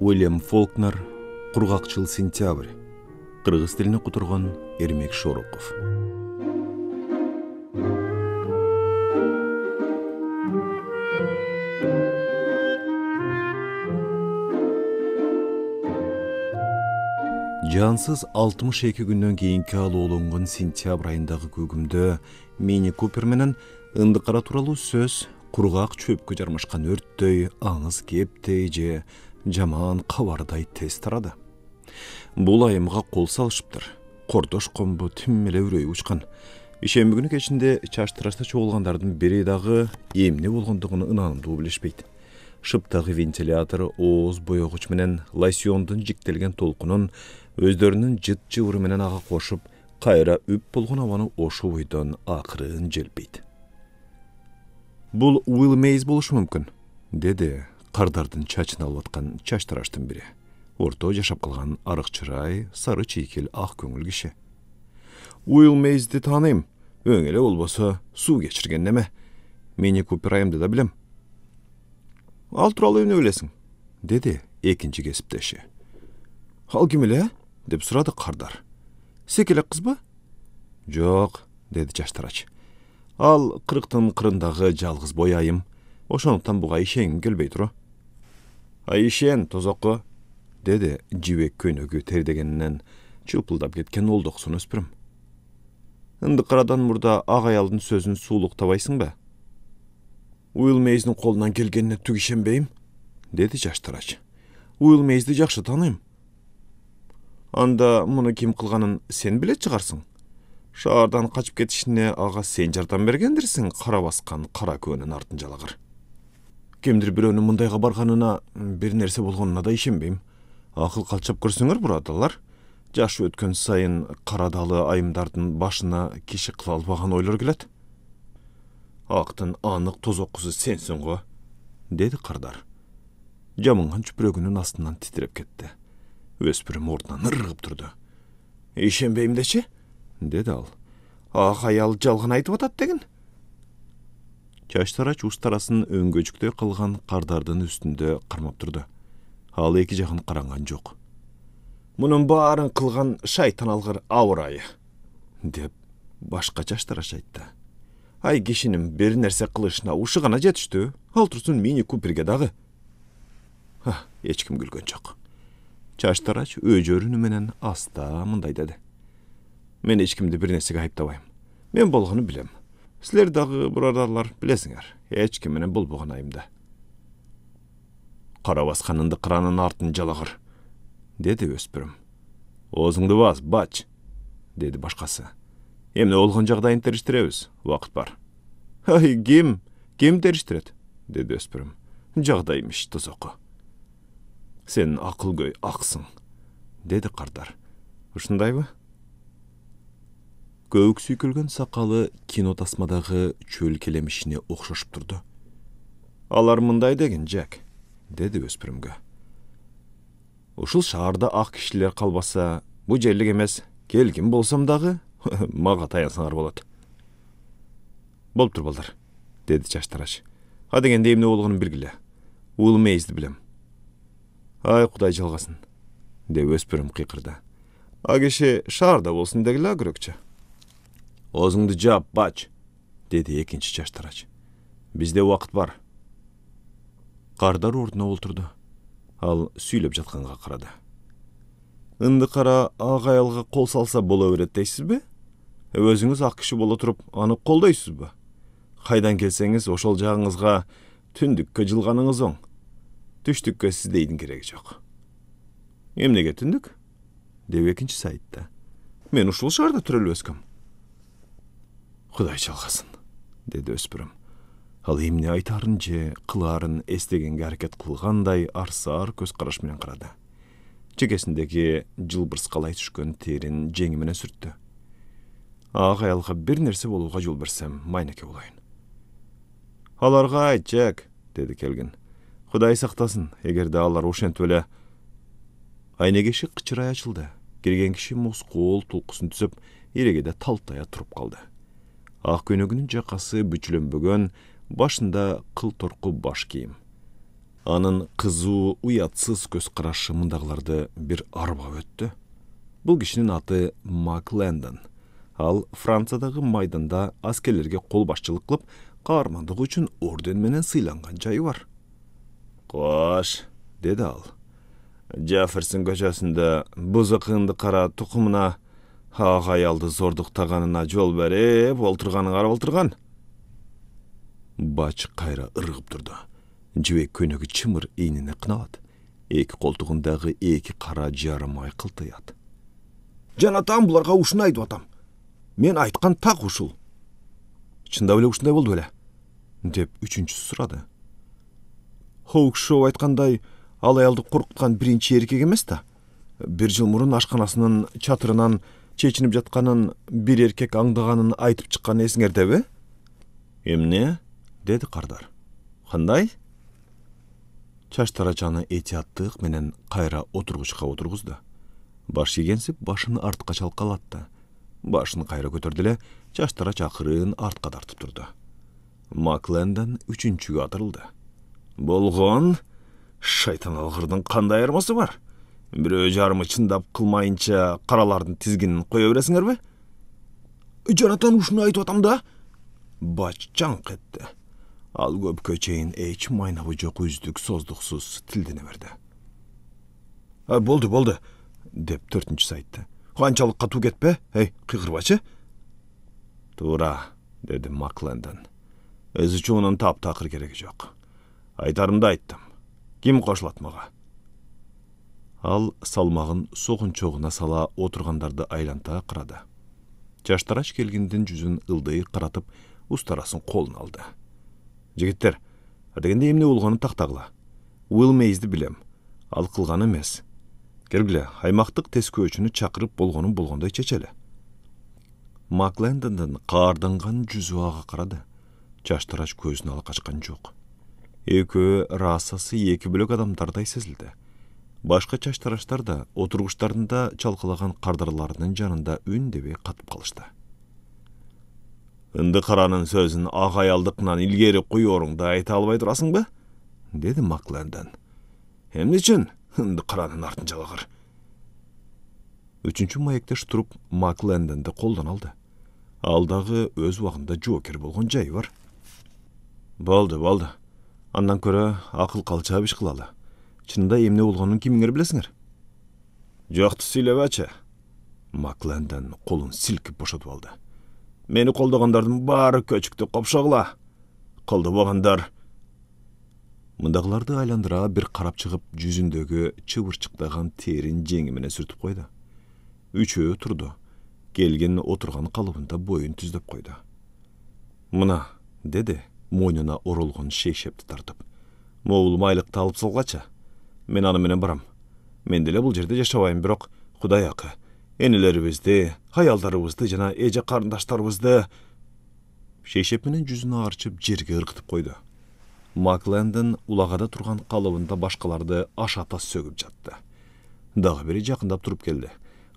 Уильям Фолкнер, «Құрғақшыл сентябрь», қырғыз тіліне құтырған Ермек Шороков. Жансыз 62 күннен кейінгі алуылыңғын сентябрь айындағы көгімді Мини Купер менен ындықара туралы сөз құрғақ чөпкі жармашқан өрттей, аңыз кептей же жаман қавардай тез тарады. Бұл айымға қол салышыптыр. Қордош қомбы түммеле үрей ұшқан. Ишембі күні кешінде чаштырашта чоғылғандардың бередағы емне болғандығыны ынанымды білешпейді. Шыптағы вентилятор оз бояғыч менен лосьондың жіктелген толқынын өздерінің жыт-жывыры менен аға қошып, қайра үп болған аваны ошы ойдан ақырын желпейді. Бұл Уилл Мейз болушы мүмкін, деді қардардың чачын алып атқан чаштыраштың бірі. Орто жашап қалған арық чырай, сары чейкел ақ көңіл кіші. Уилл Мейзді таныйым, өңелі олбаса су кешірген неме. Мини Купер айымды да білем. Ал туралы не өлесің? Деді екінші кесіптеші. Ал кемеле? Деп сұрады қардар. Секелек қыз ба? Жоқ, деді жаштырач. Ал қырықтың қырындағы жалғыз бой айым. Ошондуктан буга ишенгим келбей туру. Ишен тозоққы, деді жибек көнөгү тердегенинен чылпылдап кеткен олдоксун өспүрүм. Ындыкарадан мурда ак аялдын сөзүн суулуктабайсың ба? Уилл Мейздин колунан келгенине түк ишенбейм, деді жаштырач. Уилл Мейзди жакшы таныйм. Анда муну ким кылганын сен билет чыгарсың. Шаардан качып кетишине ага сен жардам бергендирсиң, кара баскан кара көөнүн артын жалагыр. Кемдир бирөөнүн мындайга барганына, бир нерсе болгонуна да ишенбейм. Акыл калчап көрсөңөр, бурадалар. Жаш өткөн сайын карадалы айымдардын башына киши кыла албаган ойлор келет. Актын анык тозоккусу сенсиң го, деди кардар. Жамынган чүпүрөгүнүн астынан титиреп кетти. Өспүрүм ордунан ыргып турду. Ишенбейм дечи, деди ал. Ак аял жалган айтып атат деген. Чаштырач устарасын өңгөчүктөй кылган кардардын үстүндө кармап турду. Ал эки жагын каранган жок. Мунун баарын кылган шайтан алгыр ауырайы, деп башка чаштырач айтты. Ай кишинин бир нерсе кылышына ушы гана жетиштүү. Ал турсун Мини Куперге дагы. Эч ким күлгөн жок. Чаштырач өжөрүнү менен аста мындай деди. Мен эч кимди бир нерсеге айыптабайм. Мен болгону билем. Силер дагы бурадарлар билесиңер. Эч ким менен болбогон айымда. Кара басканынды кыранын артын жалагыр, деди өспүрүм. Оозуңду бас, бач, деди башкасы. Эмне болгон жагдайын териштиребиз, убакыт бар. Ай, ким териштирет, деди өспүрүм. Жагдаймыш тозоку. Сен акылгөй аксың, деди кардар. Ушундайбы? Көк сүйкүлгөн сакалы кино тасмадагы чөл келемишине окшошуп турду. Алар мындай деген, Жак, деди өспүрүмгө. Ушул шаарда ак кишилер калбаса, бу жерлик эмес, келгин болсом дагы мага таянсаңар болот. Болуптур балдар, деди чаштырач. Дегенде эмне болгонун билгиле. Уилл Мейзди билем. Ай, Кудай жалгасын, деп өспүрүм кыйкырды. А киши шаарда болсун дегиле көрөкчү. Оозуңду жап, бач, деди экинчи чаштырач. Бизде убакыт бар. Кардар ордуна олтурду. Ал сүйлөп жатканга карады. Ындыкара ак аялга кол салса боло берет дейсизби? Өзүңүз ак киши боло туруп, аны колдойсузбу? Кайдан келсеңиз, ошол жагыңызга түндүккө жылганыңыз оң. Түштүккө сиздейдин кереги жок. Эмнеге түндүк? Деп экинчиси айтты. Мен ушул шаарда төрөлүп өскөм. Кудай жалгасын, деди өспүрүм. Ал эмне айтарын же кылаарын эстегенге аракет кылгандай арсаар көз караш менен карады. Чекесиндеги жылбырскалай түшкөн терин жеңи менен сүрттү. Ак аялга бир нерсе болууга жол берсем, майнеке болайын. Аларга айт, Жак, деди келгин. Кудай сактасын, эгерде алар ошентип эле. Айнегеши кычырай ачылды. Кирген киши москоол толкусын түзөп, эрегеде талтая туруп калды. Ак көнөгүнүн жакасы бүчүлөнбөгөн, башында кыл торку баш кийим. Анын кызуу, уятсыз көз карашы мындагыларды бир арбап өттү. Бул кишинин аты Мак Лэндон. Ал Франциядагы майданда аскерлерге кол башчылык кылып, каармандыгы үчүн орден менен сыйланган жайы бар. Кош, деди ал. Джефферсон көчөсүндө бузук ындыкара тукумуна ак аялды зордуктаганына жол берип олтурганын карап олтурган. Бач кайра ыргып турду. Жибек көнөгү чымыр ийнине кыналат. Эки колтугундагы эки кара жарым ай кылтыят. Жанатам буларга ушуну айтып атам. Мен айткан так ушул. Чындап эле ушундай болду беле? Деп үчүнчүсү сурады. Хоукшоу айткандай, ал аялды коркуткан биринчи эркек эмес да. Бир жыл мурун ашканасынын чатырынан чечинип жатканын бир эркек аңдаганын айтып чыккан эсиңердеби? Эмне? Деди кардар. Кандай? Чаштарачаны этияттык менен кайра отургучка отургузду. Баш ийгенсип башын артка чалкалатты. Башын кайра көтөрдү эле, чаштарач акырын артка тартып турду. Мак Лэндон үчүнчүгө атырылды. Болгон, шайтан алгырдын кандай айырмасы бар? Бирөө жарымы чындап кылмайынча каралардын тизгинин кое бересиңерби? Жанатан ушуну айтып атам да. Бач жаңк этти. Ал көпкө чейин эч майнабы жок үздүк создуксуз тилдене берди. Болду, деп төртүнчүсү айтты. Канчалык катуу кетпе, кыйгырбачы? Туура, деди Мак Лэндон. Өзү чуунун таптакыр кереги жок. Айтарымды айттым. Ким кошулат мага? Ал салмагын согунчогуна сала отургандарды айланта карады. Чаштарач келгендин жүзүн ылдый каратып, устарасын колуна алды. Жигиттер, дегенде эмне болгонун тактагыла. Уилл Мейзди билем. Ал кылган эмес. Келгиле, аймактык тескөөчүнү чакырып болгондой чечели. Мак Лэндондун каарданган жүзү ага карады. Чаштарач көзүн ала качкан жок. Экөө расасы эки бөлөк адамдардай сезилди. Башка чаштараштар да отургучтарында чалкалаган кардарларынын жанында үндебей катып калышты. Ындыкаранын сөзүн ак аялдыкынан илгери куйооруңду айта албай турасыңбы? Деди Мак Лэндон. Эмне үчүн ындыкаранын артынча алгыр? Үчүнчү маектеш туруп Мак Лэндонду колдон алды. Ал дагы өз убагында жоокер болгон жайы бар. Болду. Андан көрө акыл калча иш кылалы. Чынында эмне болгонун кимиңер билесиңер? Жокту сүйлөбөчү. Мак Лэндон колун силкип бошотуп алды. Мени колдогондордун баары көчүктү копшогула. Колдобогондар. Мындагыларды айландыра бир карап чыгып, жүзүндөгү чыбырчыктаган терин жеңи менен сүртүп койду. Үчөө турду. Келген отурган калыбында боюн түздөп койду. Мына, деди, мойнуна оролгон шейшепти тартып. Могул майлыкты алып салгачы. Мен аны менен барам. Мен деле бул жерде жашабайм, бирок Кудай акы. Энелерибизди, аялдарыбызды жана эже карындаштарыбызды шейшеп менен жүзүнө арчып жерге ыргытып койду. Мак Лэндон улагада турган калыбында башкаларды ашата сөгүп жатты. Дагы бири жакындап туруп келди.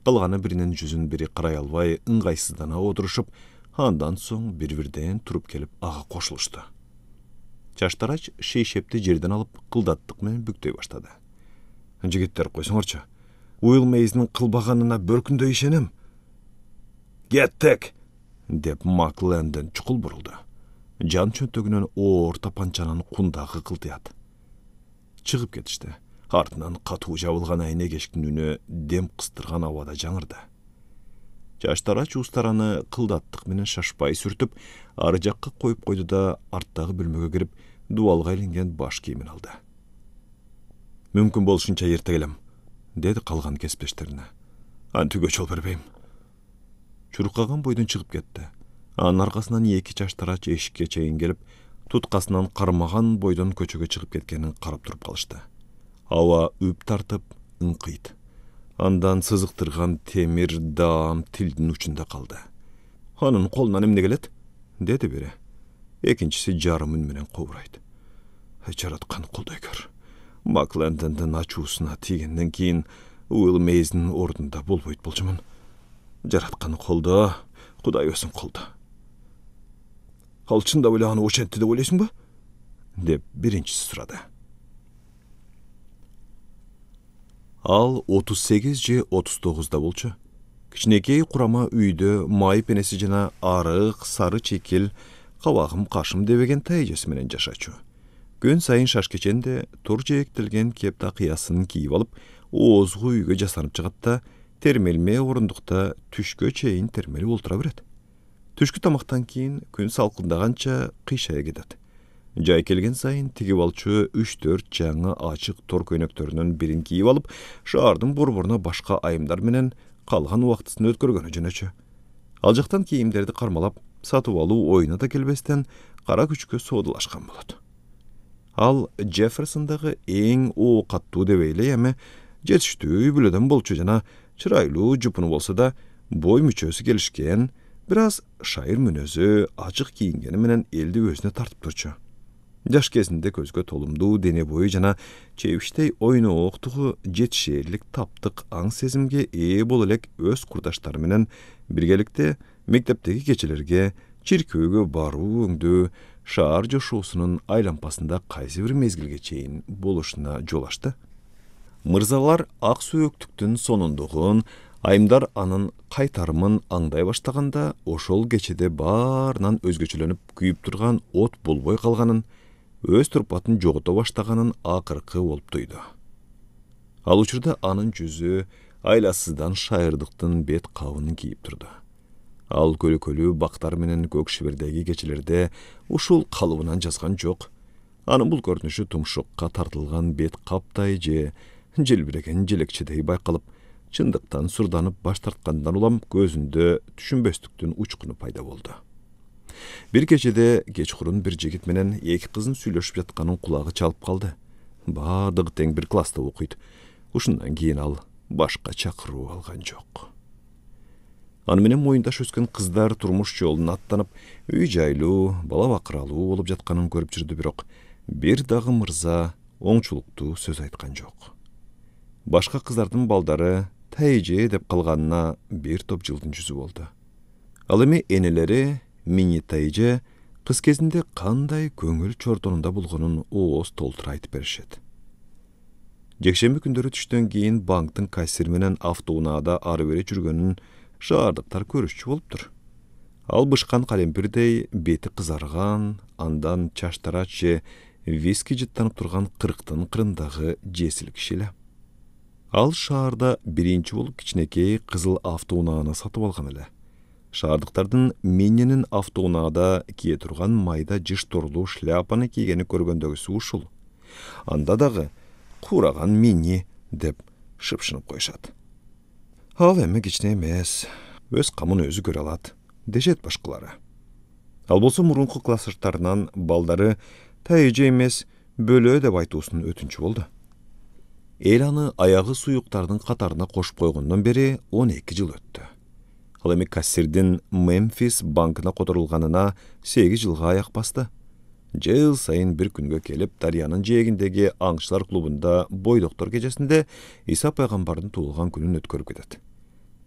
Калганы биринин жүзүн бири карай албай ыңгайсыздана отурушуп, андан соң бир-бирден туруп келип ага кошулушту. Чаштарач шейшепти жерден алып кылдаттык менен бүктөй баштады. Жигиттер, койсоңорчу. Уилл Мейздин кылбаганына бөркүндөй ишенем. Кеттик, деп Мак Лэндон чукул бурулду. Жан чөнтөгүнөн оор тапанчанын кундагы кылтыят. Чыгып кетишти. Артынан катуу жабылган айне кешкин үнү дем кыстырган абада жаңырды. Чаштарач устараны кылдаттык менен шашпай сүртүп, ары жакка коюп койду да арттагы бөлмөгө кирип, дубалга илинген баш кийимин алды. Мүмкүн болушунча эрте келем, деди калган кесиптештерине. Антүгө жол бербейм. Чуркаган бойдон чыгып кетти. Анын аркасынан эки чаштарач эшикке чейин келип, туткасынан кармаган бойдон көчөгө чыгып кеткенин карап туруп калышты. Аба үп тартып, ыңкыйт. Андан сызыктырган темир даам тилдин учунда калды. Анын колунан эмне келет? Деди бири. Экинчиси жарым үн менен кобурайт. Жараткан колдойгөр. Мак Лэндондун ачуусуна тийгенден кийин Уилл Мейздин ордунда болбойт болчумун. Жараткан колдо, Кудай өсүн колдо. Ал чындап эле аны ошентти деп ойлойсуңбу? Деп биринчиси сурады. Ал 38 же 39-да болчу. Кичинекей курама үйдө май пенеси жана арык, сары чекил, кабагым кашым дебеген тайжеси менен жашачу. Күн сайын шаш кеченде тур жээктелген кеп такыясын кийип алып, оозгу үйгө жасанып чыгат да, термелме орундукта түшкө чейин термелип олтура берет. Түшкү тамактан кийин күн салкындаганча кыйшая кетет. Жай келген сайын тигип алчу 3-4 жаңы ачык тор көйнөктөрүнүн бирин кийип алып, шаардын борборуна башка айымдар менен калган убактысын өткөргөнү жөнөчү. Ал жактан кийимдерди кармалап, сатып алуу оюна да келбестен кара күчкө соодалашкан болот. Ал Джефферсондагы эң оокаттуу деп эйлей, эми жетиштүү үй бүлөдөн болчу жана чырайлуу жупуну болсо да, бой мүчөсү келишкен, бир аз шайыр мүнөзү, ачык кийингени менен элди өзүнө тартып турчу. Жаш кезинде көзгө толумдуу дене бою жана чебиштей ойнооктугу жетишээрлик таптык аң сезимге ээ боло элек өз курдаштары менен биргеликте мектептеги кечелерге, чиркөөгө баруу өңдүү, шаар жашоосунун айлампасында кайсы бир мезгилге чейин болушуна жол ачты. Мырзалар ак сөөктүктүн сонундугун, айымдар анын кайтарымын аңдай баштаганда, ошол кечеде баарынан өзгөчөлөнүп күйүп турган от болбой калганын, өз турпатын жогото баштаганын акыркы болуп туйду. Ал учурда анын жүзү айласыздан шайырдыктын бет кабынын кийип турду. Ал көлөкөлүү бактар менен көк шибирдеги кечелерде ушул калыбынан жазган жок. Анын бул көрүнүшү тумшукка тартылган бет каптай же желбиреген желекчедей байкалып, чындыктан сурданып баш тарткандан улам көзүндө түшүнбөстүктүн учкуну пайда болду. Бир кечеде кечкурун бир жигит менен эки кыздын сүйлөшүп жатканын кулагы чалып калды. Баардыгы тең бир класста окуйт. Ушундан кийин ал башка чакыруу алган жок. Аны менен моюндаш өскөн кыздар турмуш жолун аттанып, үй жайлуу, бала бакыралуу болуп жатканын көрүп жүрдү, бирок бир дагы мырза оңчулуктуу сөз айткан жок. Башка кыздардын балдары тайже деп калганына бир топ жылдын жүзү болду. Ал эми энелери Мини тайже кыз кезинде кандай көңүл чортонунда болгонун ооз толтура айтып беришет. Жекшемби күндөрү түштөн кийин банктын кассир менен автоунаада ары бери жүргөнүн шаардыктар көрүшчү болуптур. Ал бышкан калемпирдей бети кызарган, андан чаштарач же виски жыттанып турган 40-тын кырындагы жесил киши эле. Ал шаарда биринчи болуп кичинекей кызыл автоунааны сатып алган эле. Шаардыктардын Миннинин автоунаада кие турган майда жыш торлуу шляпаны кийгени көргөндөгүсү ушул. Анда дагы кураган Минни деп шыпшынып коюшат. Ал эми кичине эмес, өз камын өзү көрө алат, дешет башкалары. Ал болсо мурунку классташтарынан балдары тайже эмес, бөлө деп айтуусун өтүнчү болду. Эл аны аягы суюктардын катарына кошуп койгондон бери 12 жыл өттү. Ал эми кассирдин Мемфис банкына которулганына 8 жылга аяк басты. Жыл сайын бир күнгө келип, дарыянын жээгиндеги аңчылар клубунда бойдоктор кечесинде Иса пайгамбардын туулган күнүн өткөрүп кетет.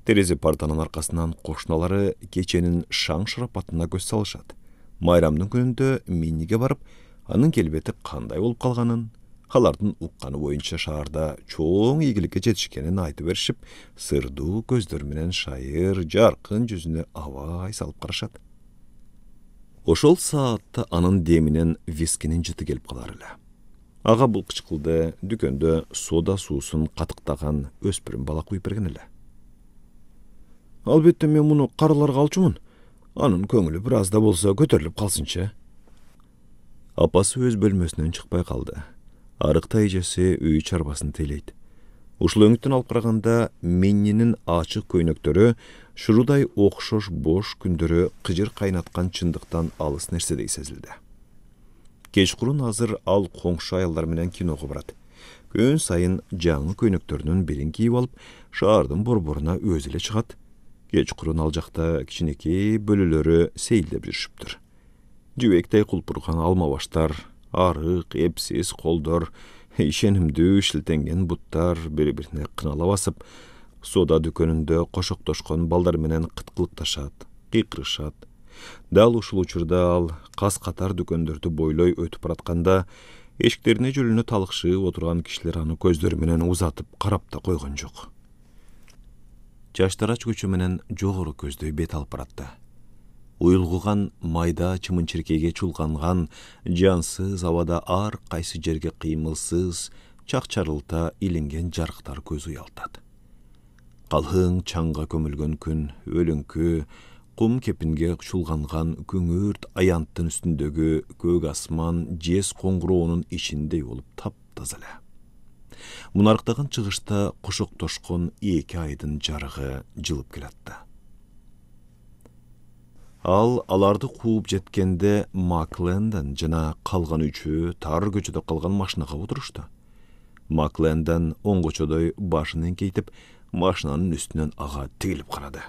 Терезе партанын аркасынан кошуналары кеченин шаң шарапатына көз салышат. Майрамдын күнүндө Минниге барып, анын келбети кандай болуп калганын, алардын укканы боюнча шаарда чоң ийгиликке жетишкенин айтып беришип, сырдуу көздөр менен шайыр, жаркын жүзүнө абай салып карашат. Ошол саатта анын деминен вискинин жыты келип калар эле. Ага бул кычкылды дүкөндө сода суусун катыктаган өспүрүм бала куюп берген эле. Албетте мен муну карыларга алчумун. Анын көңүлү бир аз да болсо көтөрүлүп калсынчы. Апасы өз бөлмөсүнөн чыкпай калды. Арыкта эжеси үй чарбасын тейлейт. Ушул өңүттөн алып караганда Миннинин ачык көйнөктөрү шурудай окшош бош күндөрү кыжыр кайнаткан чындыктан алыс нерседей сезилди. Кечкурун азыр ал коңшу аялдар менен киного барат. Күн сайын жаңы көйнөктөрүнүн бирин кийип алып, шаардын борборуна өзү эле чыгат. Кечкурун ал жакта кичинекей бөлөлөрү сейилдеп жүрүшүптүр. Жибектей кулпурган алма баштар, арык, эпсиз колдор, ишенимдүү шилтенген буттар бири-бирине кынала басып, сода дүкөнүндө кошоктошкон балдар менен кыткылыкташат, кыйкырышат. Дал ушул учурда ал кас катар дүкөндөрдү бойлой өтүп баратканда, Eşiklerine jölüne talыкшып oturgan kişiler аны көздөрү менен узатып карап да койгон жок. Жаштарач көчө менен жогору көздөй бет алып баратты. Уюлгуган майда чымын-чиркейге чулганган жансыз абада ар кайсы жерге кыймылсыз чак-чарылта илинген жарыктар көз уялтат. Калың чаңга көмүлгөн күн, өлүңкү, кум кепинге чулганган күңүрт аянттын үстүндөгү көк асман жез коңгуроонун ичиндей болуп таптаза эле. Мунарктаган чыгышта кошоктошкон 2 айдын жарыгы жылып келатты. Аларды кууп жеткенде Макленден жана калган үчөө тар көчөдө калган машинага отурушту. Макленден оңгочодой башын эңкейтип, машинанын үстүнөн ага тигилип карады.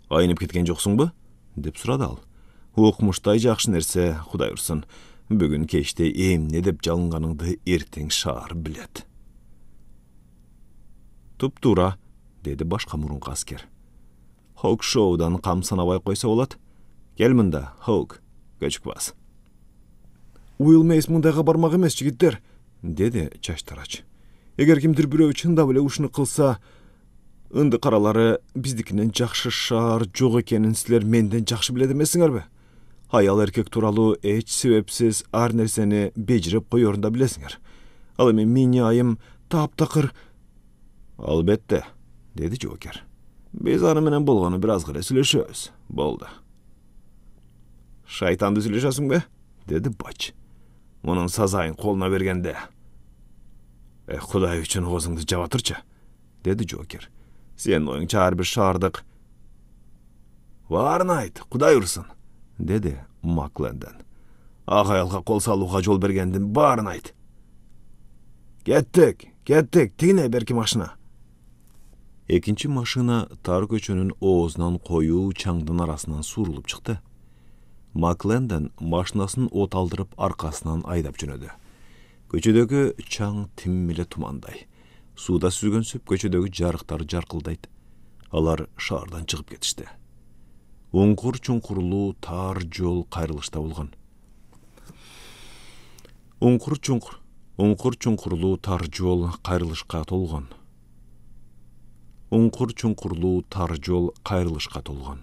Айнып кеткен жоксуңбу? Деп сурады ал. Окумуштай жакшы нерсе, Кудай урсын. Бүгүн кечте эмне деп жалынганыңды эртең шаар билет. Туп-туура, деди башка мурунку аскер. Хоук шоудан кам санабай койсо болот. Кел мында, Хоук, көчүк бас. Уилл Мейс мындайга бармак эмес, жигиттер, деди чачтарач. Эгер кимдир бирөө чындап эле ушуну кылса, ынды каралары биздикинен жакшы шаар жок экенин силер менден жакшы билет эмессиңерби? Аял эркек тууралуу эч себепсиз ар нерсени бежирип коерун да билесиңер. Ал эми менин айым таптакыр. Албетте, деди жоокер. Биз аны менен болгону бир аз гана сүйлөшөбүз. Болду. Шайтанды сүйлөшөсүңбү? Деди бач. Мунун сазайын колуна бергенде. Кудай үчүн оозуңду жаба турчу, деди жоокер. Сен оюңча ар бир шаардык. Баарын айт, Кудай урсын, деди Макленден. Ак аялга кол салууга жол бергендин баарын айт. Кеттик, тигине берки машина. Экинчи машина тар көчөнүн оозунан коюу чаңдын арасынан сурулуп чыкты. Макленден машинасын от алдырып аркасынан айдап жөнөдү. Көчөдөгү чаң тим эле тумандай. Сууда сүзгөнсүп көчөдөгү жарыктар жаркылдайт. Алар шаардан чыгып кетишти. Уңкур-чуңкурлуу тар жол кайрылышта болгон. Уңкур-чуңкурлуу тар жол кайрылышка толгон.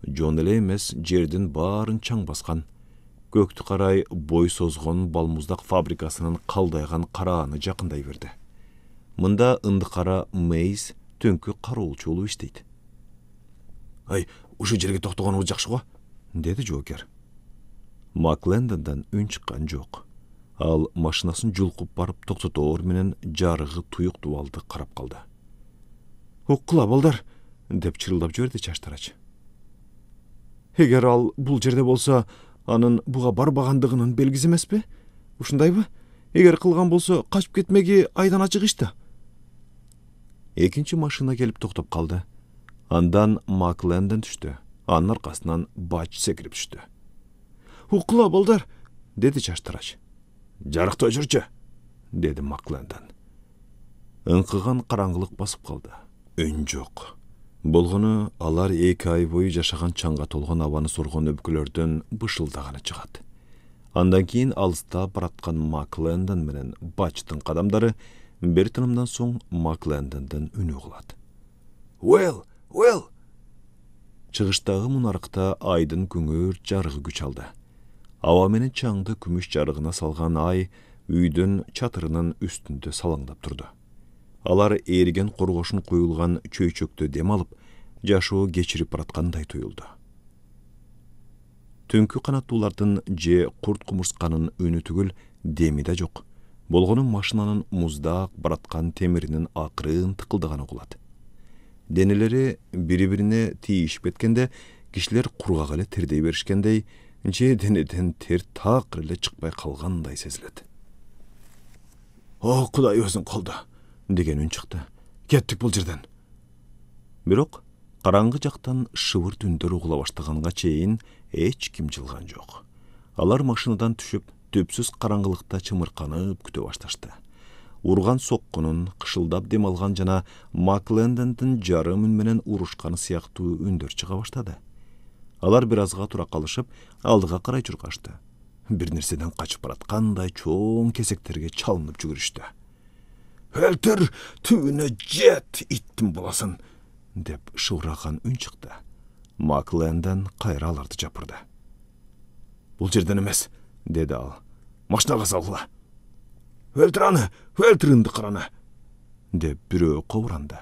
Жон эле эмес, жердин баарын чаң баскан. Көктү карай бой созгон балмуздак фабрикасынын калдайган карааны жакындай берди. Мында ындыкара Мейс түнкү кароолчу болуп иштейт. Ай, ушу жерге токтогонубуз жакшы го, деди жоокер. Макленденден үн чыккан жок. Ал машинасын жулкуп барып токтотоор менен жарыгы туюк дубалды карап калды. Уккула балдар, деп чырылдап жиберди чачтарач. Эгер ал бул жерде болсо, анын буга барбагандыгынын белгиси эмеспи? Ушундайбы? Эгер кылган болсо, качып кетмеги айдан ачык ишти. Экинчи машина келип токтоп калды. Андан Макленден түштү. Анын аркасынан бач секирип түштү. Укула балдар, деди чачтарач. Жарыкты өчүрчү, деди Макленден. Ыңкыган караңгылык басып калды. Үн жок. Болгону алар 2 ай бою жашаган чаңга толгон абаны соргон өпкөлөрдөн бышылдаганы чыгат. Андан кийин алыстап бараткан Макленден менен бачтын кадамдары бир тынымдан соң Макленденден үнү угулат. Уэлл! Чыгыштагы мунарыкта айдын күңүр жарыгы күч алды. Аба менен чаңды күмүш жарыгына салган ай үйдүн чатырынын үстүндө салаңдап турду. Алар эрген коргошун куюлган чөйчөктө дем алып, жашоо кечирип бараткандай туюлду. Түнкү канаттуулардын же курт кумурсканын үнү түгүл деми да жок. Болгону машинанын муздак бараткан темиринин акырын тыкылдаганы угулат. Денелери бири-бирине тийишип кеткенде, кишилер кургак эле тердей беришкендей, же денеден тер такыр эле чыкпай калгандай сезилет. О, Кудай өзүң колдо, деген үн чыкты. Кеттик бул жерден. Бирок караңгы жактан шыбыр түндөр угула баштаганга чейин эч ким жылган жок. Алар машинадан түшүп, төпсүз караңгылыкта чымырканып күтө башташты. Урган соккунун, кышылдап дем алган жана Маклендендин жарым үн менен урушканы сыяктуу үндөр чыга баштады. Алар бир азга тура калышып, алдыга карай чуркашты. bir nersedен kaçıp baratkanday çoğun kesekterge çalınıp жүгүрүштü. "Өлтір, tüvüne jet, ittim bulasın," dep şıvrakan ün çıktı. Maklen'den kayralardı japırdı. "Bul жерден emez," dedi al. "Maşinaga salgıla." "Өлтір anı, өлтір ındıqaranı," dep bürö kovrandı.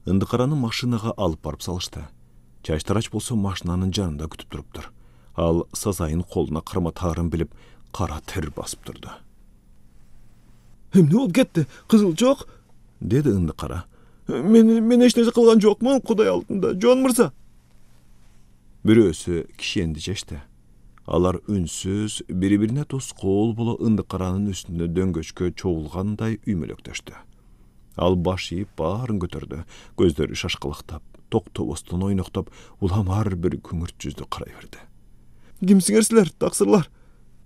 Indıqaranı maşinaga alıp barıp salıştı. Çaştaraç bolsa maşinanın janında kütüp duruptur. Al sazayın koluna kırma tarın bilip kara ter basıp durdu. "Hem ne oldu ketdi? Kızıl çok," dedi Indıqara. Men hiç nerse kılgan jokman Kuday altında, Jon Mırza." Bürösü kişendi çeşti. Alar ünsüz, biri-birine toskol bola Indıqaranın üstünde döngöçkö çoğulganday üymölöktöştü. Al baş yiyip bağırın götürdü. Gözleri şaşkılıktap, toktobostan oynoktap, ulam har bir küngürt yüzlü karayverdi. "Kimsiңersizler, taksırlar?"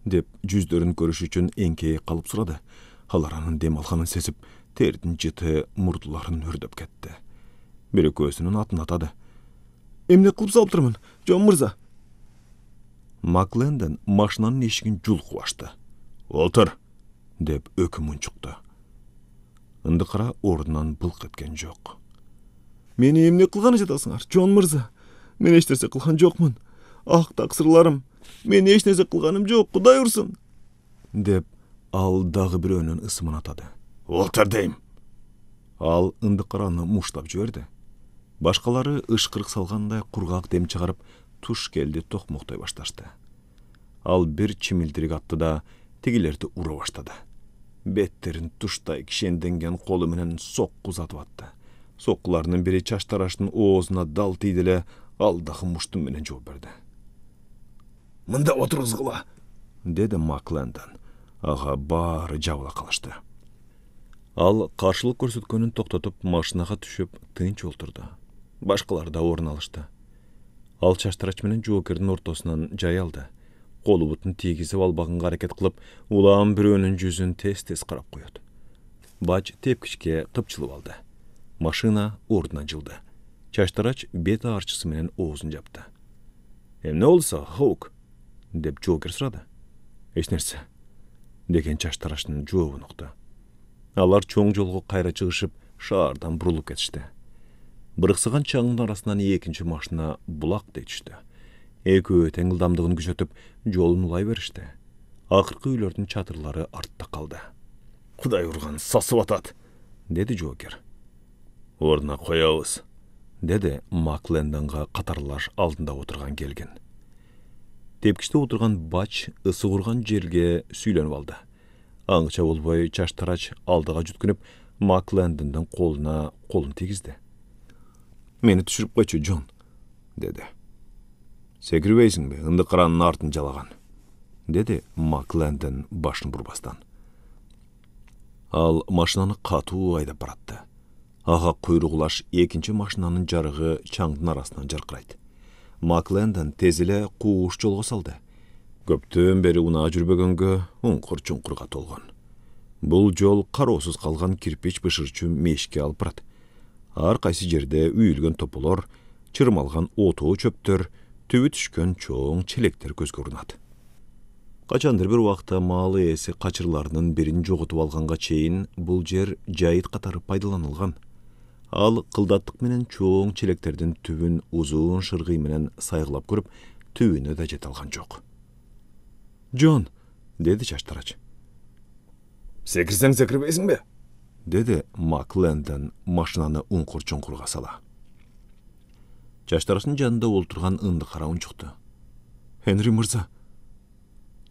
dep yüzlerin görüş üçün enkeye kalıp suradı. Halaranın dem alganын sesip, tertin jıtı murduların ürdöp ketti. Biri gözünün atını atadı. "Emne kılıp salptırmın, Jon Mırza." Maklenden maşinanın eşigin julku açtı. "Oltur," dep ökümün çıktı. Indıqara ordunan bılk etken jok. "Meni emne kılgany jatasyňar, Jon Mırza? Men hiç nerse kılgan jokmun. Ah taksırlarım, men hiç nerse kılganym jok, Kuday ursun," dep al dagı bir önün ısımını atadı. "Oltur deyim." Al Indıqarany muşlap jüberdi. Başkaları ışkırık salganday kurgak dem çıkarıp tuş geldi tokmoktoy başlaştı. Al bir çimildirik attı da tigilerdi ura başladı. Betterin tuştay kişendengen kolu menen sokku uzatıp attı. Sokkularının biri Çaştaraç'ın oğuzuna dal tiydile aldağı muştum menen жооп berdi. "Mında oturuzgula," dedi Maklen'den. Ağa bari jabıla kalıştı. Al karşılık көрсөткөнүн toktatıp maşinaga düşüp tınç olturdu. Başkalar da orun alıştı. Al Çaştaraç menen Joker'in ortasынан jay aldı. Kolu butun tiygizip albagınga hareket kılıp, ulan birönün yüzün tez-tez karap koyuyordu. Baç tepkişke kıpçılıp aldı. Maşina orduna jıldı. Çaştaraç bet ağırçısı menen oğuzun japtı. "Hem ne olsa, Hawk?" dep Joker suradı. "Hiç nerse," degen Çaştaraç'ın joobun uqtu. Alar çoğun jolgu kayra çığışıp, şaardan burulup ketişti. Bırıksıgan çağının arasından ekinci maşina bulak deyişti. Ekö tengildamdığını güçötüp, jolun ulay verişti. Akırkı üylördün çatırları artta kaldı. "Kuday urgan sasıp atat," dedi Joker. "Oruna koyabız," dedi Maklendenga katarlar aldında oturgan gelgin. Tepkişte oturgan baç ısı urgan jerge süylenip aldı. Aňyça bolboy Çaştaraç aldıga jutkünüp Maklendenden kolun tegizdi. "Meni düşürüp koyçu Jon," dedi. "Sekiribeysiňbi, Indıqaranın artyn jalagan," dedi Maklenden başını burbastan. Al maşinany katuu aýdap baratdy. Ağa kuyrugulaş ekinci maşinanın jarığı çaňdyn arasынан jarkyraydy. Maklenden tezile kuuş jolga saldy. Köptön beri una jürbegenge unkur-çunkurga tolgan. Bul jol karoosuz kalgan kirpiç bışırçı meşke alıp barat. Har qaysı jerde üýülgen topular, çırmalgan otu çöptör, tübü düşkön çoğun çelekler göz görünat. Kaçandır bir wagtda maly esi kaçırlarının birini jogutup alganga çeyin bul jer jaýyt katary paýdalanylgan. Al kıldattık menen çoğun çeleklerden tübün uzun şırgı menen saygılap görüp tübüne de jet algan jok. "Jon," dedi Çaştaraç. "Sekirseň sekirbeýsiňbi?" dedi Maklenden maşinany unkur-çunkurga sala. Çaştaraçyň janynda olturgan Indıqara unçukdy. "Henry Mırza."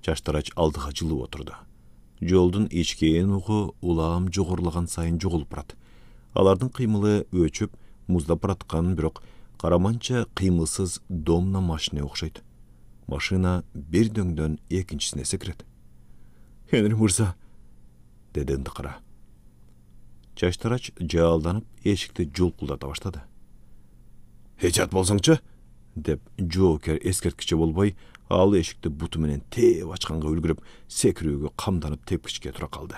Çaştaraç aldıga jylyp oturdu. Joldun içkeýen ugu ulam jogorlagan sayın jogulup barat. Alardın kıymılı öçüp, muzdap baratkan birok karamança kıymılsız domna maşinaya okşaydı. Maşina bir döngdön ekinçisine sekiredi. "Henry Mırza," dedi Indıqara. Çaştaraç jaaldanıp eşikte julkuldata başladı. "Heçat bolsaňçı?" dep Joker eskertkiçe bolboy, al eşikte butu menen teep açkanga ülgürüp, sekirүүgө kamdanıp tepkiçke tura kaldı.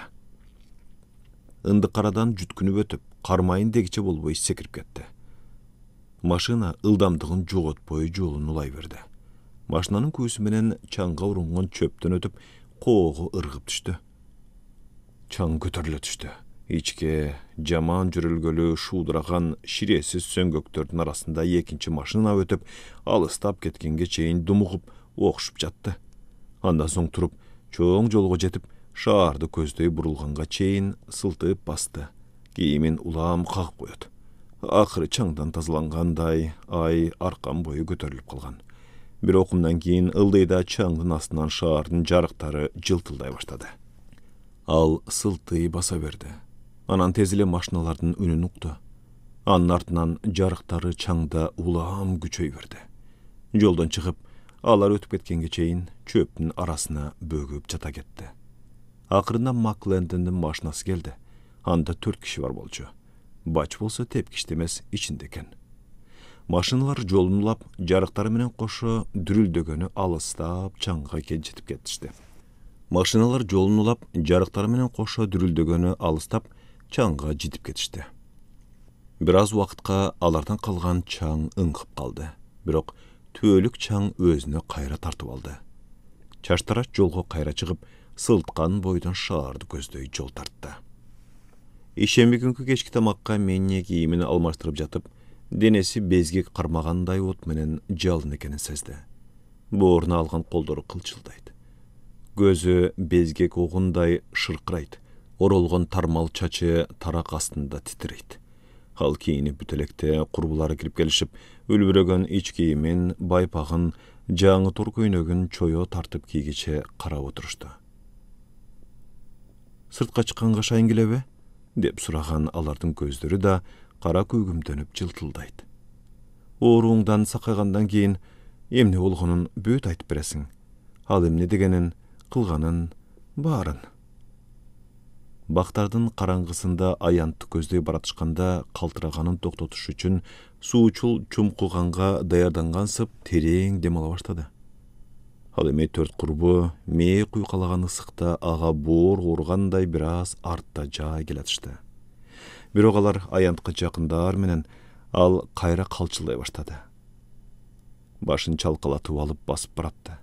Indıqaradan jutkünüp ötüp, karmayın degiçe bolboy sekirip ketdi. Maşina ıldamdığın jogotpoy jolun ulay berdi. Машинанын күүсү менен чаңга урунган чөптөн өтүп, коого ыргып түштү. Чаң көтөрүлө түштү. Ичке жаман жүрүлгөлү шуудураган ширесиз сөңгөктөрдүн арасында экинчи машина өтүп, алыстап кеткенге чейин думугуп, окшуп жатты. Андан соң туруп, чоң жолго жетип, шаарды көздөй бурулганга чейин сылтып басты. Кийимин улам кагып коет. Акыры чаңдан тазалангандай, ай аркан бою көтөрүлүп калган. Бир окумдан кийин ылдыйда чаңдын астынан шаардын жарыктары жылтылдай баштады. Ал сылтый баса берди. Анан тез эле машиналардын үнүн укту. Анын артынан жарыктары чаңда улам күчөй берди. Жолдон чыгып, алар өтүп кеткенге чейин чөптүн арасына бөгүп жата кетти. Акырында Маклендендин машинасы келди. Анда 4 киши бар болчу. Бач болсо тепкичте эмес, ичинде экен. Машиналар жолун улап, жарыктары менен кошо дүрүлдөгөнү алыстап чаңга жетип кетишти. Машиналар жолун улап, жарыктары менен кошо дүрүлдөгөнү алыстап чаңга жетип кетишти. Бир аз убакытка алардан калган чаң ыңкып калды. Бирок түбөлүк чаң өзүнө кайра тартып алды. Чаштарач жолго кайра чыгып, сылткан бойдон шаарды көздөй жол тартты. Ишемби күнкү кечки тамакка Менни кийимин алмаштырып жатып, денеси безгек кармагандай от менен жалын экенин сезди. Бооруна алган колдору кылчылдайт. Көзү безгек огундай шыркырайт. Оролгон тармал чачы тарак астында титирейт. Ал кийинип бүт электе курбулары кирип келишип, үлбүрөгөн ич кийимин, байпагын, жаңы тор көйнөгүн чоё тартып кийгиче карап отурушту. Сыртка чыкканга шайын келеби? Деп сураган алардын көздөрү да кара көгүмдөнүп жылтылдайт. Ооруңдан сакайгандан кийин эмне болгонун бүт айтып бересиң. Ал эмне дегенин, кылганын, баарын. Бактардын караңгысында аянтты көздөй баратышканда калтыраганын токтотуш үчүн суучул чумкуганга даярдангансып терең дем ала баштады. Ал эми 4 курбу мээ куйкалаган ысыкта ага боор ооругандай бир аз артта жай келатышты. Бирок алар аянтка жакындар менен ал кайра калчылдай баштады. Башын чалкалатып алып басып баратты.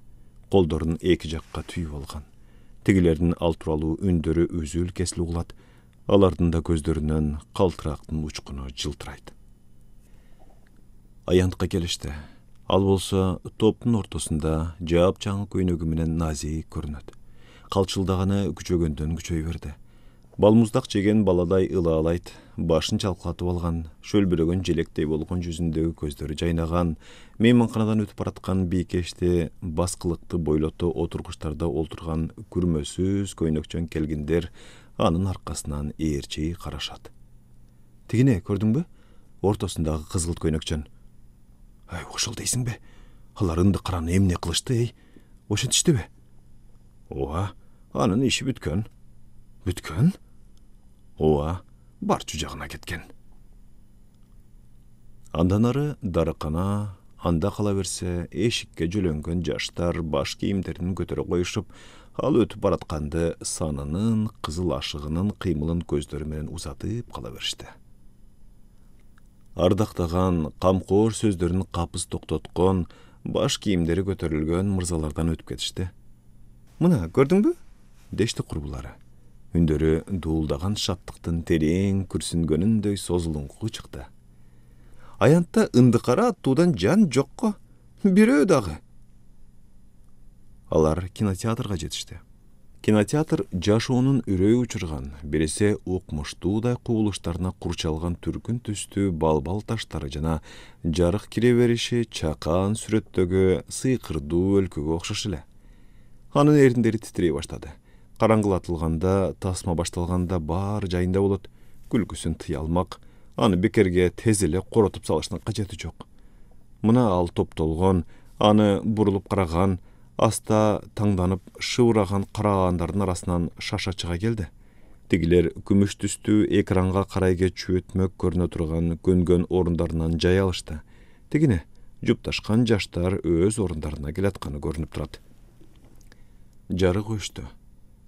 Колдорун эки жакка түйүп алган. Тигилердин ал тууралуу үндөрү үзүл кесил угулат. Алардын да көздөрүнөн калтырактын учкуну жылтырайт. Аянтка келишти. Ал болсо топтун ортосунда жаап жаңы көйнөгү менен назик көрүнөт. Калчылдаганы күчөгөндөн күчөй берди. Балмуздак жеген баладай ылаалайт, башын чалкалатып алган, шөлбүрөгөн желектей болгон жүзүндөгү көздөрү жайнаган, мейманканадан өтүп бараткан бийкешти, баскылыкты бойлото отургучтарда олтурган күрмөсүз көйнөкчөн келгиндер анын аркасынан ээрчи карашат. Тигине көрдүңбү? Ортосундагы кызгылт көйнөкчөн. Ай, ошол дейсиңби? Алар ынды караны эмне кылышты, ошентиштиби? Ооба, анын иши бүткөн. Бүткөн? Ооба, барчу жагына кеткен. Андан ары дарыкана, анда кала берсе, эшикке жөлөнгөн жаштар баш кийимдерин көтөрө коюшуп, ал өтүп баратканды санынын, кызыл ашыгынын кыймылын көздөрү менен узатып кала беришти. Ардактаган, камкор сөздөрүн капыс токтоткон, баш кийимдери көтөрүлгөн мырзалардан өтүп кетишти. Мына, көрдүңбү? Дешти курбулары. Үндөрү дуулдаган шаттыктын терең күрсүнгөнүндөй созулуңку чыкты. Аянтта ындыкара аттуудан жан жокко, бирөө дагы. Алар кинотеатрга жетишти. Кинотеатр жашоонун үрөй учурган, бересе укмуштуудай кубулуштарына курчалган түркүн түстүү балбал таштары жана жарык кире бериши чакан сүрөттөгү сыйкырдуу өлкөгө окшош эле. Анын эриндери титирей баштады. Караңгылатылганда, тасма башталганда баары жайында болот. Күлкүсүн тыя алмак, аны бекерге тез эле коротуп салыштын кажети жок. Мына ал топтолгон, аны бурулуп караган, аста таңданып шыбыраган карагандардын арасынан шаша чыга келди. Тигилер күмүш түстүү экранга карайге чөтмөк көрүнө турган көнгөн орундарынан жай алышты. Тигине жупташкан жаштар өз орундарына келатканы көрүнүп турат. Жарык өчтү.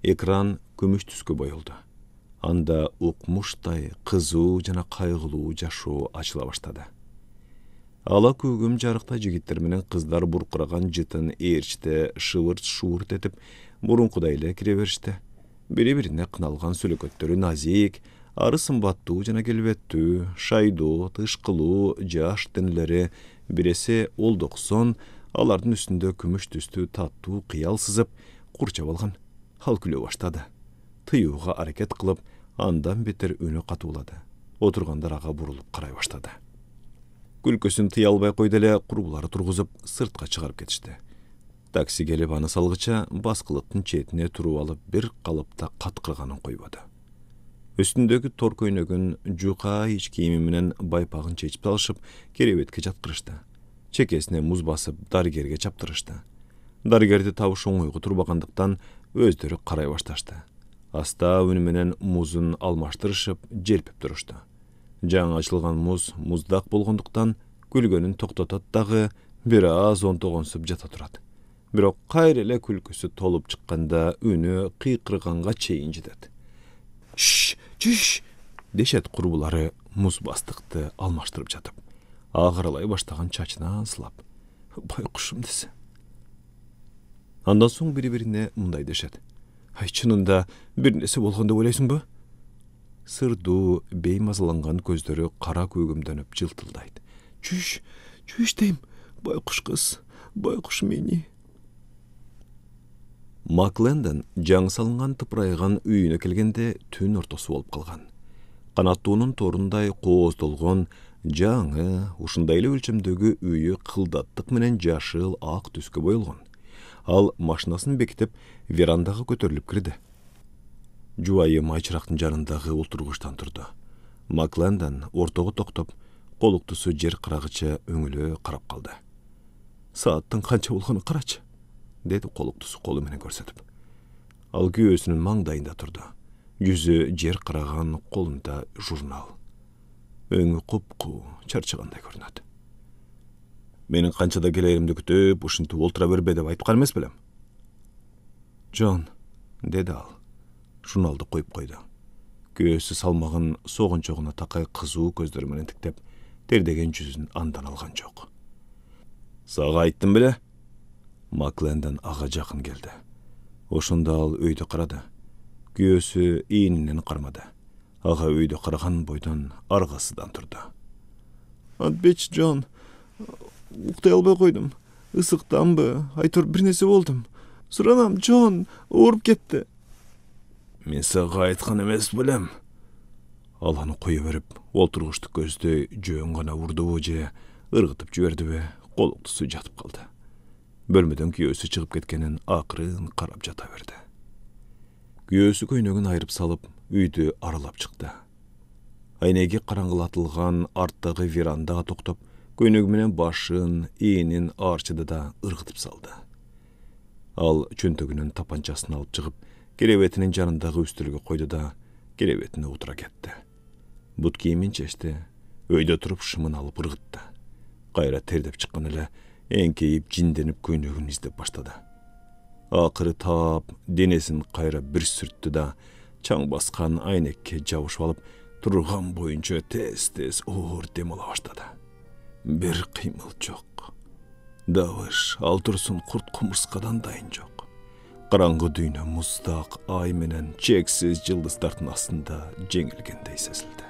Экран күмүш түскө боелду. Анда укмуштай кызуу жана кайгылуу жашоо ачыла баштады. Ала көгім жарықта жігіттер менен қыздар бұрқыраған жытын ерчте шывырт-шуырт етіп, бұрын құдайлы кіре берішті. Бири-бирине қыналған сөлекөттері назик, ары сымбаттуу жана келбеттүү, шайдуу, тышкылуу, жаш тінлері, біресе олдоқсон, алардын үстүндө күмүш түстүү таттуу кыял сызып, курчап алган. Ал күлө баштады. Тыюуга аракет кылып, андан бетер үнү катуулады. Отургандар ага бурулуп карай баштады. Күлкөсүн тыя албай койду эле, курбулары тургузуп, сыртка чыгарып кетишти. Такси келип аны салгыча баскылыктын четине туруп алып, бир калыпта каткырганын койбоду. Үстүндөгү тор көйнөгүн жука ич кийими менен байпагын чечип алышып, керебетке жаткырышты. Чекесине муз басып, дарыгерге чаптырышты. Дарыгерди табыш оңойго турбагандыктан өздөрү карай башташты. Аста үнү менен музун алмаштырышып, желпип турушту. Жаңы ачылган муздак болгондуктан күлгөнүн токтотот дагы бир аз онтогонсуп жата турат. Бирок кайра эле күлкүсү толуп чыкканда үнү кыйкырганга чейин жетет. Чүш! Дешет курбулары муз бастыкты алмаштырып жатып. Агыралай баштаган чачынан сылап. Байкушум десе. Андан соң бири-бирине мындай дешет. Ай, чынында бир нерсе болгон деп ойлойсуңбу? Сырдуу, беймазаланган көздөрү кара көгүмдөнүп жылтылдайт. Чүш дейм, байкуш кыз, байкуш мени. Макленден жаңы салынган тыпырайган үйүнө келгенде түн ортосу болуп калган. Канаттуунун торундай кооздолгон, жаңы, ушундай эле өлчөмдөгү үйү кылдаттык менен жашыл ак түскө боелгон. Ал машинасын бекитип, верандага көтөрүлүп кирди. Жубайы майчырактын жанындагы олтургучтан турду. Макленден ортого токтоп, колуктусу жер кырагыча өңүлө карап калды. Сааттын канча болгонун карачы, деди колуктусу колу менен көрсөтүп. Ал күйөөсүнүн маңдайында турду. Жүзү жер кыраган, колунда журнал. Өңү купкуу, чарчагандай көрүнөт. Менин канчада келеримди күтүп, ушинтип олтура бербе деп айткан эмес белем. Джон, деди ал. Журналды коюп койду. Күйөөсү салмагын согунчогуна такай кызуу көздөр менен тиктеп, тердеген жүзүн андан алган жок. Сага айттым беле? Макленден ага жакын келди. Ошондо ал өйдө карады. Күйөөсү ийининен кармады. Ага өйдө караган бойдон аргасыдан турду. Антбеч, Джон, уктай албай койдум. Ысыктанбы, айтор бир нерсе болдум. Суранам, Джон, ооруп кетти. Мен сага айткан эмес белем. Ал аны кое берип, олтургучту көздөй жөн гана урдубу же ыргытып жибердиби, колуктусу жатып калды. Бөлмөдөн күйөөсү чыгып кеткенин акырын карап жата берди. Күйөөсү көйнөгүн айырып салып, үйдү аралап чыкты. Айнеги караңгылатылган арттагы верандага токтоп, көйнөгү менен башын, ээнин арчыды да ыргытып салды. Ал чөнтөгүнүн тапанчасын алып чыгып, керебетинин жанындагы үстөлгө койду да, керебетине утура кетти. Бут кийимин чечти, өйдө туруп шымын алып ыргытты. Кайра тердеп чыккан эле, эңкейип жинденип көйнөгүн издеп баштады. Акыры таап, денесин кайра бир сүрттү да, чаң баскан айнекке жабышып алып, турган боюнча тез-тез оор дем ала баштады. Бир кыймыл жок. Давыш, ал турсун курт кумурскадан дайын жок. Караңгы дүйнө муздак ай менен чексиз жылдыздардын астында жеңилгендей сезилди.